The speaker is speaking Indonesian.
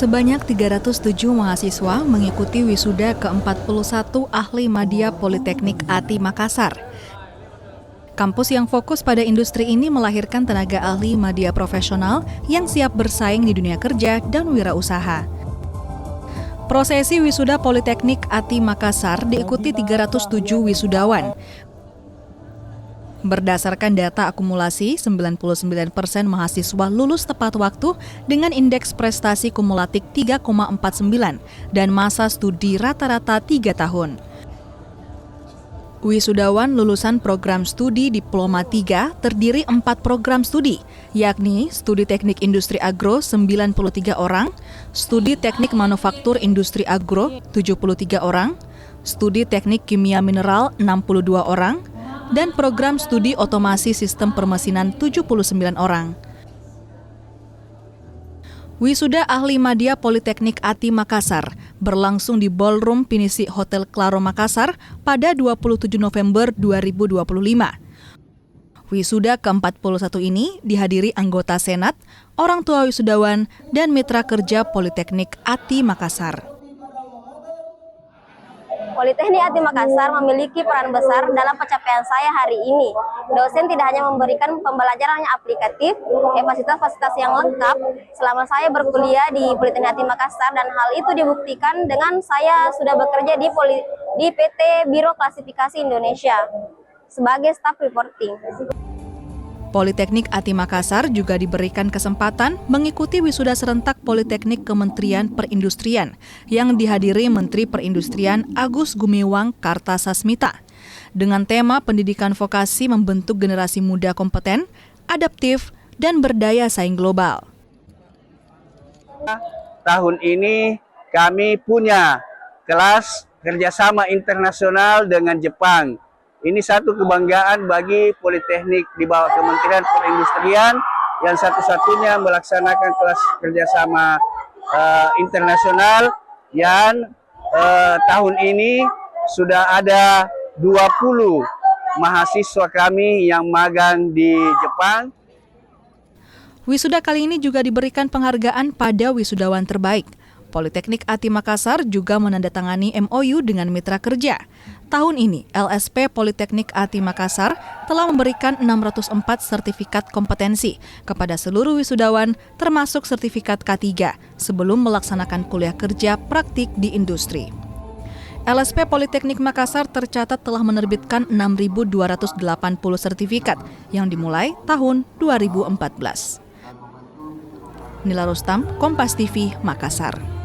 Sebanyak 307 mahasiswa mengikuti wisuda ke-41 Ahli Madya Politeknik ATI Makassar. Kampus yang fokus pada industri ini melahirkan tenaga ahli madya profesional yang siap bersaing di dunia kerja dan wirausaha. Prosesi wisuda Politeknik ATI Makassar diikuti 307 wisudawan. Berdasarkan data akumulasi, 99% mahasiswa lulus tepat waktu dengan indeks prestasi kumulatif 3,49 dan masa studi rata-rata 3 tahun. Wisudawan lulusan program studi Diploma 3 terdiri 4 program studi, yakni Studi Teknik Industri Agro 93 orang, Studi Teknik Manufaktur Industri Agro 73 orang, Studi Teknik Kimia Mineral 62 orang, dan program studi otomasi sistem permesinan 79 orang. Wisuda Ahli Madya Politeknik ATI Makassar berlangsung di Ballroom Pinisi Hotel Claro Makassar pada 27 November 2025. Wisuda ke-41 ini dihadiri anggota Senat, orang tua wisudawan, dan mitra kerja Politeknik ATI Makassar. Politeknik ATI Makassar memiliki peran besar dalam pencapaian saya hari ini. Dosen tidak hanya memberikan pembelajaran yang aplikatif, fasilitas-fasilitas yang lengkap selama saya berkuliah di Politeknik ATI Makassar, dan hal itu dibuktikan dengan saya sudah bekerja di PT Biro Klasifikasi Indonesia sebagai staf reporting. Politeknik ATI Makassar juga diberikan kesempatan mengikuti wisuda serentak Politeknik Kementerian Perindustrian yang dihadiri Menteri Perindustrian Agus Gumiwang Kartasasmita dengan tema pendidikan vokasi membentuk generasi muda kompeten, adaptif, dan berdaya saing global. Tahun ini kami punya kelas kerjasama internasional dengan Jepang. Ini satu kebanggaan bagi Politeknik di bawah Kementerian Perindustrian yang satu-satunya melaksanakan kelas kerjasama internasional yang tahun ini sudah ada 20 mahasiswa kami yang magang di Jepang. Wisuda kali ini juga diberikan penghargaan pada wisudawan terbaik. Politeknik ATI Makassar juga menandatangani MOU dengan mitra kerja. Tahun ini, LSP Politeknik ATI Makassar telah memberikan 604 sertifikat kompetensi kepada seluruh wisudawan termasuk sertifikat K3 sebelum melaksanakan kuliah kerja praktik di industri. LSP Politeknik Makassar tercatat telah menerbitkan 6.280 sertifikat yang dimulai tahun 2014. Nila Rustam, Kompas TV, Makassar.